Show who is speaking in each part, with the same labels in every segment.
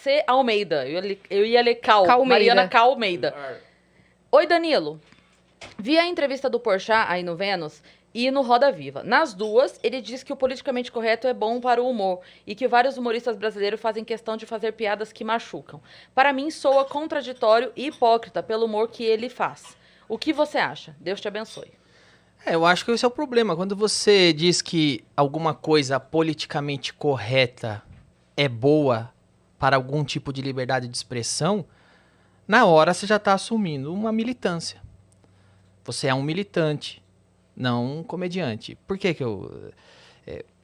Speaker 1: C. Almeida. Eu ia ler Cal.
Speaker 2: Calmeida.
Speaker 1: Mariana Calmeida. Oi, Danilo. Vi a entrevista do Porchat aí no Vênus e no Roda Viva. Nas duas, ele diz que o politicamente correto é bom para o humor e que vários humoristas brasileiros fazem questão de fazer piadas que machucam. Para mim, soa contraditório e hipócrita pelo humor que ele faz. O que você acha? Deus te abençoe.
Speaker 3: Eu acho que esse é o problema. Quando você diz que alguma coisa politicamente correta é boa para algum tipo de liberdade de expressão, na hora você já está assumindo uma militância. Você é um militante, não um comediante. Por que que eu...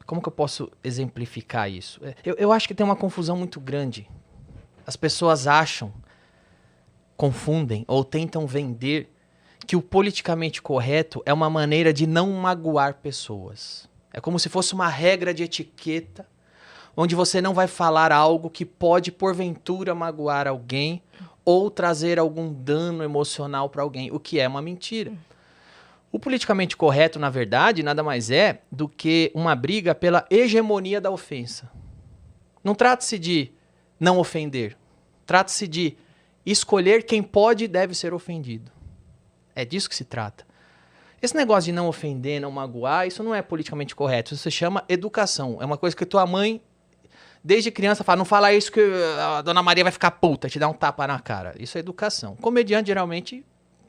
Speaker 3: como que eu posso exemplificar isso? Eu acho que tem uma confusão muito grande. As pessoas acham, confundem ou tentam vender que o politicamente correto é uma maneira de não magoar pessoas. É como se fosse uma regra de etiqueta, onde você não vai falar algo que pode, porventura, magoar alguém ou trazer algum dano emocional para alguém, o que é uma mentira. O politicamente correto, na verdade, nada mais é do que uma briga pela hegemonia da ofensa. Não trata-se de não ofender. Trata-se de escolher quem pode e deve ser ofendido. É disso que se trata. Esse negócio de não ofender, não magoar, isso não é politicamente correto. Isso se chama educação. É uma coisa que tua mãe, desde criança, fala, não fala isso que a dona Maria vai ficar puta, te dá um tapa na cara. Isso é educação. Comediante, geralmente,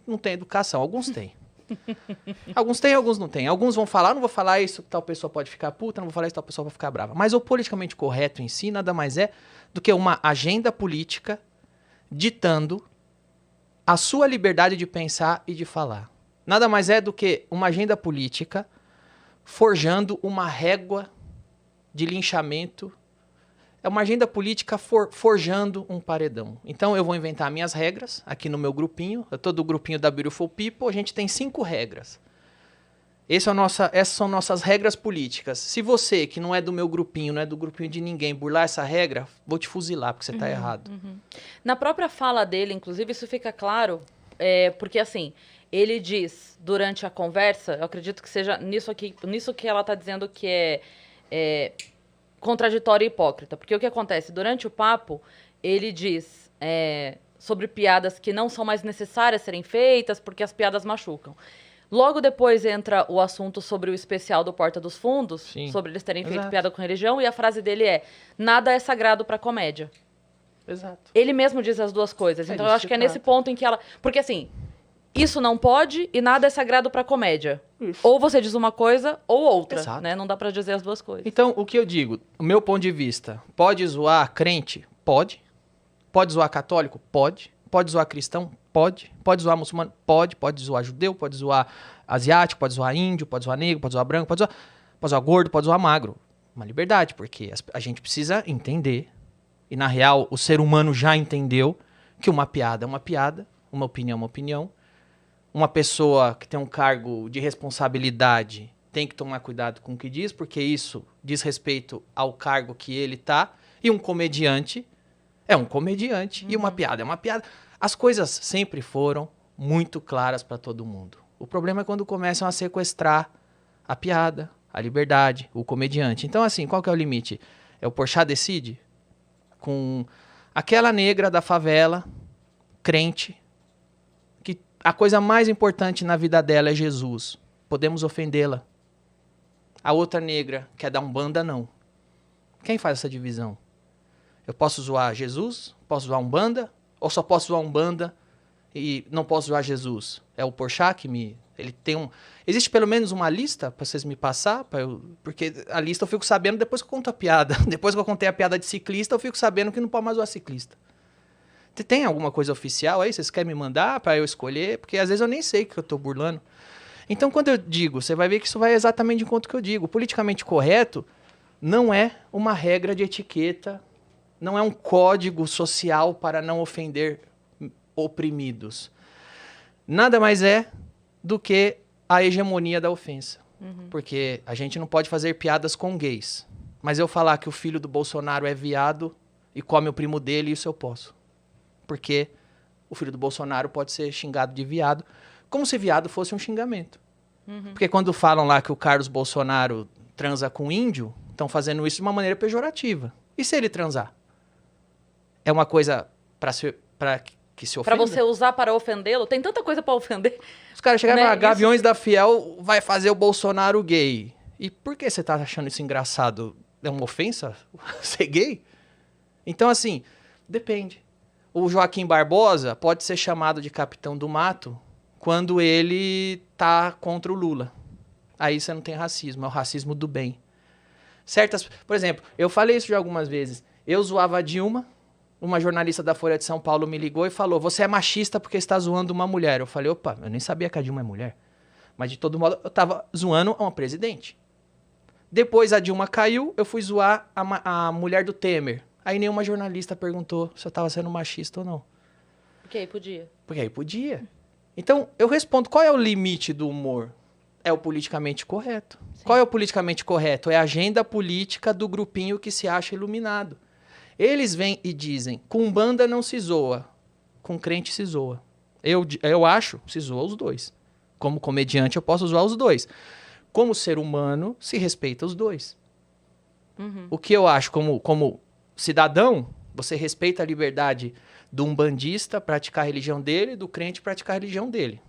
Speaker 3: não tem educação. Alguns têm. Alguns têm, alguns não têm. Alguns vão falar, não vou falar isso que tal pessoa pode ficar puta, não vou falar isso que tal pessoa vai ficar brava. Mas o politicamente correto em si nada mais é do que uma agenda política ditando a sua liberdade de pensar e de falar. Nada mais é do que uma agenda política forjando uma régua de linchamento. É uma agenda política forjando um paredão. Então eu vou inventar minhas regras aqui no meu grupinho. Eu tô do grupinho da Beautiful People, a gente tem 5 regras. Essas são nossas regras políticas. Se você, que não é do meu grupinho, não é do grupinho de ninguém, burlar essa regra, vou te fuzilar, porque você tá errado.
Speaker 1: Na própria fala dele, inclusive, isso fica claro, porque assim, ele diz durante a conversa, eu acredito que seja nisso que ela tá dizendo que é contraditório e hipócrita. Porque o que acontece? Durante o papo, ele diz sobre piadas que não são mais necessárias serem feitas porque as piadas machucam. Logo depois entra o assunto sobre o especial do Porta dos Fundos,
Speaker 3: Sim.
Speaker 1: sobre eles terem feito
Speaker 3: Exato.
Speaker 1: piada com religião, e a frase dele é: nada é sagrado pra comédia.
Speaker 3: Exato.
Speaker 1: Ele mesmo diz as duas coisas. Então eu
Speaker 3: disso
Speaker 1: acho
Speaker 3: que
Speaker 1: que é nesse ponto em que ela... Porque assim, isso não pode e nada é sagrado pra comédia.
Speaker 3: Isso.
Speaker 1: Ou você diz uma coisa ou outra,
Speaker 3: Exato.
Speaker 1: né? Não dá pra dizer as duas coisas.
Speaker 3: Então, o que eu digo, o meu ponto de vista, pode zoar crente? Pode. Pode zoar católico? Pode. Pode zoar cristão? Pode. Pode zoar muçulmano? Pode. Pode zoar judeu? Pode zoar asiático? Pode zoar índio? Pode zoar negro? Pode zoar branco? Pode zoar gordo? Pode zoar magro. Uma liberdade, porque a gente precisa entender, e na real o ser humano já entendeu, que uma piada é uma piada, uma opinião é uma opinião. Uma pessoa que tem um cargo de responsabilidade tem que tomar cuidado com o que diz, porque isso diz respeito ao cargo que ele tá. E um comediante é um comediante, e uma piada é uma piada. As coisas sempre foram muito claras para todo mundo. O problema é quando começam a sequestrar a piada, a liberdade, o comediante. Então, assim, qual que é o limite? O Porchat decide com aquela negra da favela, crente, que a coisa mais importante na vida dela é Jesus. Podemos ofendê-la. A outra negra quer dar Umbanda, não. Quem faz essa divisão? Eu posso zoar Jesus? Posso zoar Umbanda? Ou só posso zoar Umbanda e não posso zoar Jesus? É o Porchat que me... Ele tem Existe pelo menos uma lista para vocês me passar? Porque a lista eu fico sabendo depois que eu conto a piada. Depois que eu contei a piada de ciclista, eu fico sabendo que não pode mais zoar ciclista. Tem alguma coisa oficial aí? Vocês querem me mandar para eu escolher? Porque às vezes eu nem sei que eu tô burlando. Então, quando eu digo, você vai ver que isso vai exatamente de encontro que eu digo. O politicamente correto não é uma regra de etiqueta, não é um código social para não ofender oprimidos. Nada mais é do que a hegemonia da ofensa. Porque a gente não pode fazer piadas com gays. Mas eu falar que o filho do Bolsonaro é viado e come o primo dele, isso eu posso. Porque o filho do Bolsonaro pode ser xingado de viado, como se viado fosse um xingamento. Porque quando falam lá que o Carlos Bolsonaro transa com índio, estão fazendo isso de uma maneira pejorativa. E se ele transar? é uma coisa pra que se ofenda?
Speaker 1: Pra você usar para ofendê-lo? Tem tanta coisa pra ofender.
Speaker 3: Os caras chegaram e
Speaker 1: Né?
Speaker 3: falaram, Gaviões da Fiel vai fazer o Bolsonaro gay. E por que você tá achando isso engraçado? É uma ofensa ser gay? Então, assim, depende. O Joaquim Barbosa pode ser chamado de capitão do mato quando ele tá contra o Lula. Aí você não tem racismo, é o racismo do bem. Por exemplo, eu falei isso já algumas vezes. Eu zoava a Dilma, uma jornalista da Folha de São Paulo me ligou e falou, você é machista porque está zoando uma mulher. Eu falei, opa, eu nem sabia que a Dilma é mulher. Mas de todo modo, eu tava zoando uma presidente. Depois a Dilma caiu, eu fui zoar a mulher do Temer. Aí nenhuma jornalista perguntou se eu tava sendo machista ou não.
Speaker 1: Porque aí podia.
Speaker 3: Porque aí podia. Então, eu respondo, qual é o limite do humor? É o politicamente correto.
Speaker 1: Sim.
Speaker 3: Qual é o politicamente correto? É a agenda política do grupinho que se acha iluminado. Eles vêm e dizem, com Umbanda não se zoa, com crente se zoa. Eu acho, se zoa os dois. Como comediante eu posso zoar os dois. Como ser humano, se respeita os dois.
Speaker 1: Uhum.
Speaker 3: O que eu acho como cidadão, você respeita a liberdade do umbandista praticar a religião dele, do crente praticar a religião dele.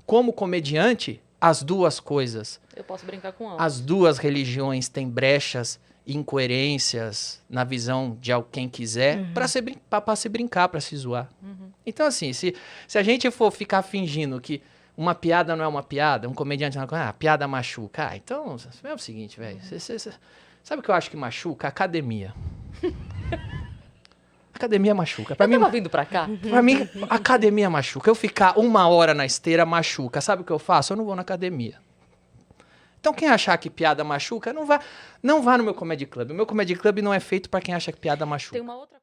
Speaker 3: Como comediante, as duas coisas.
Speaker 1: Eu posso brincar com ambos.
Speaker 3: As duas religiões têm brechas, incoerências na visão de quem quiser para se brincar, para se zoar.
Speaker 1: Uhum.
Speaker 3: Então, assim, se a gente for ficar fingindo que uma piada não é uma piada, um comediante não é piada machuca. Então, é o seguinte, velho. Sabe o que eu acho que machuca? Academia. Academia machuca.
Speaker 1: Eu tava vindo pra cá.
Speaker 3: Pra mim, academia machuca. Eu ficar 1 hora na esteira machuca. Sabe o que eu faço? Eu não vou na academia. Então, quem achar que piada machuca, não vá no meu Comedy Club. O meu Comedy Club não é feito pra quem acha que piada machuca.
Speaker 1: Tem uma outra